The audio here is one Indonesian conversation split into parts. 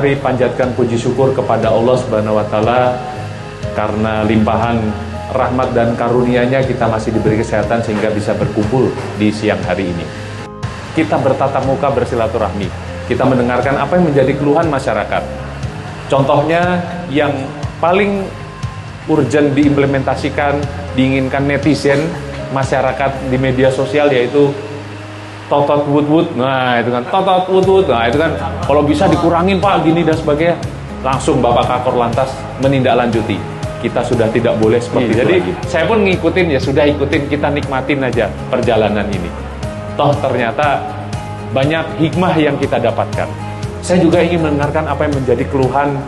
mari panjatkan puji syukur kepada Allah Subhanahu wa taala karena limpahan rahmat dan karunia-Nya kita masih diberi kesehatan sehingga bisa berkumpul di siang hari ini. Kita bertatap muka bersilaturahmi. Kita mendengarkan apa yang menjadi keluhan masyarakat. Contohnya yang paling urgent diimplementasikan, diinginkan netizen, masyarakat di media sosial, yaitu totot wut-wut. Nah itu kan totot wut-wut. Nah itu kan kalau bisa dikurangin Pak, gini dan sebagainya. Langsung Bapak Kakor Lantas menindaklanjuti. Kita sudah tidak boleh seperti itu. Jadi lagi. Saya pun ngikutin, ya sudah ikutin, kita nikmatin aja perjalanan ini. Toh ternyata banyak hikmah yang kita dapatkan. Saya juga ingin mendengarkan apa yang menjadi keluhan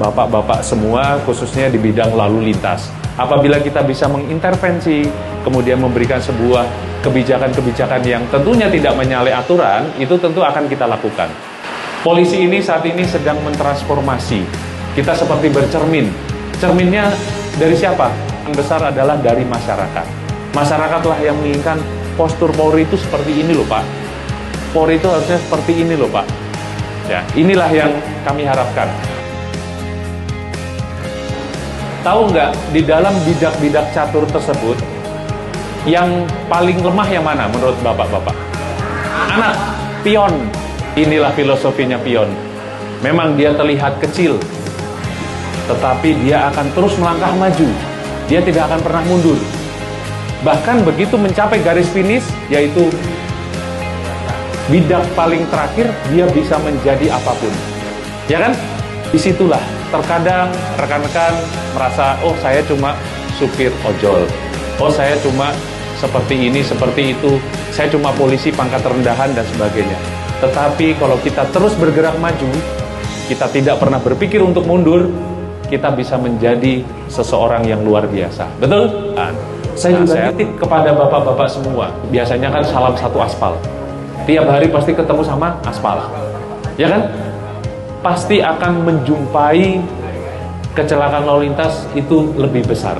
bapak-bapak semua, khususnya di bidang lalu lintas. Apabila kita bisa mengintervensi, kemudian memberikan sebuah kebijakan-kebijakan yang tentunya tidak menyalahi aturan, itu tentu akan kita lakukan. Polisi ini saat ini sedang mentransformasi. Kita seperti bercermin. Cerminnya dari siapa? Yang besar adalah dari masyarakat. Masyarakatlah yang menginginkan postur Polri itu seperti ini loh Pak. Polri itu harusnya seperti ini loh Pak. Ya, inilah yang kami harapkan. Tahu nggak, di dalam bidak-bidak catur tersebut, yang paling lemah yang mana menurut bapak-bapak? Anak, pion. Inilah filosofinya pion. Memang dia terlihat kecil, tetapi dia akan terus melangkah maju. Dia tidak akan pernah mundur. Bahkan begitu mencapai garis finish, yaitu bidak paling terakhir, dia bisa menjadi apapun. Ya kan? Disitulah terkadang rekan-rekan merasa, oh saya cuma supir ojol, oh saya cuma seperti ini, seperti itu, saya cuma polisi pangkat rendahan dan sebagainya. Tetapi kalau kita terus bergerak maju, kita tidak pernah berpikir untuk mundur, kita bisa menjadi seseorang yang luar biasa. Betul? Saya juga titip kepada bapak-bapak semua, biasanya kan salam satu aspal. Tiap hari pasti ketemu sama aspal, ya kan? Pasti akan menjumpai kecelakaan lalu lintas itu lebih besar.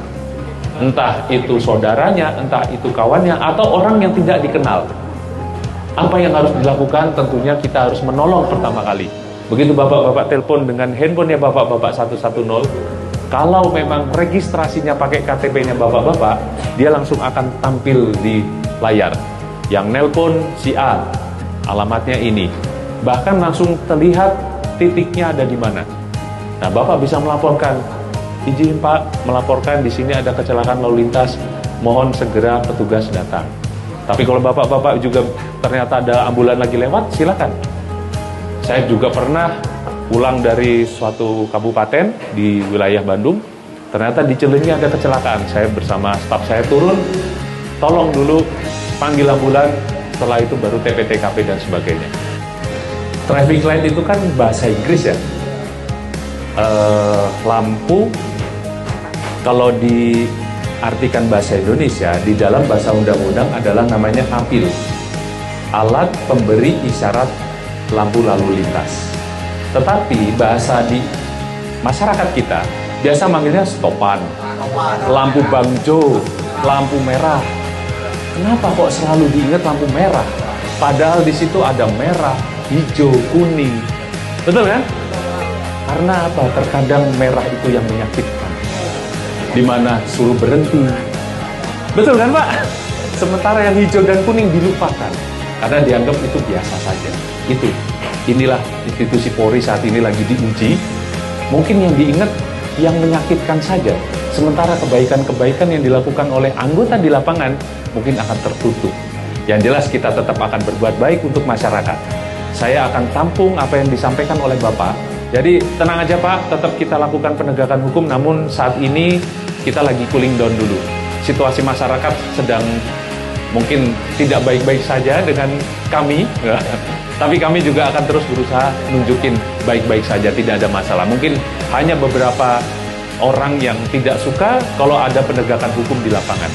Entah itu saudaranya, entah itu kawannya, atau orang yang tidak dikenal. Apa yang harus dilakukan? Tentunya kita harus menolong pertama kali. Begitu bapak-bapak telepon dengan handphonenya bapak-bapak 110, kalau memang registrasinya pakai KTP-nya bapak-bapak, dia langsung akan tampil di layar. Yang nelpon si A, alamatnya ini. Bahkan langsung terlihat titiknya ada di mana. Nah, Bapak bisa melaporkan, izin Pak, melaporkan di sini ada kecelakaan lalu lintas, mohon segera petugas datang. Tapi kalau Bapak-bapak juga ternyata ada ambulan lagi lewat, silakan. Saya juga pernah pulang dari suatu kabupaten di wilayah Bandung, ternyata di Cileunyi ada kecelakaan. Saya bersama staf saya turun, tolong dulu panggil ambulan, setelah itu baru TP-TKP dan sebagainya. Traffic light itu kan bahasa Inggris ya. Lampu, kalau diartikan bahasa Indonesia, di dalam bahasa undang-undang adalah namanya APIL, alat pemberi isyarat lampu lalu lintas. Tetapi bahasa di masyarakat kita biasa manggilnya stopan, lampu bangjo, lampu merah. Kenapa kok selalu diingat lampu merah? Padahal di situ ada merah, hijau, kuning. Betul kan? Karena apa? Terkadang merah itu yang menyakitkan. Dimana suruh berhenti. Betul kan Pak? Sementara yang hijau dan kuning dilupakan. Karena dianggap itu biasa saja. Inilah institusi Polri saat ini lagi diuji. Mungkin yang diingat yang menyakitkan saja. Sementara kebaikan-kebaikan yang dilakukan oleh anggota di lapangan mungkin akan tertutup. Yang jelas kita tetap akan berbuat baik untuk masyarakat. Saya akan tampung apa yang disampaikan oleh Bapak. Jadi tenang aja Pak, tetap kita lakukan penegakan hukum, namun saat ini kita lagi cooling down dulu. Situasi masyarakat sedang mungkin tidak baik-baik saja dengan kami, tapi kami juga akan terus berusaha nunjukin baik-baik saja, tidak ada masalah. Mungkin hanya beberapa orang yang tidak suka kalau ada penegakan hukum di lapangan.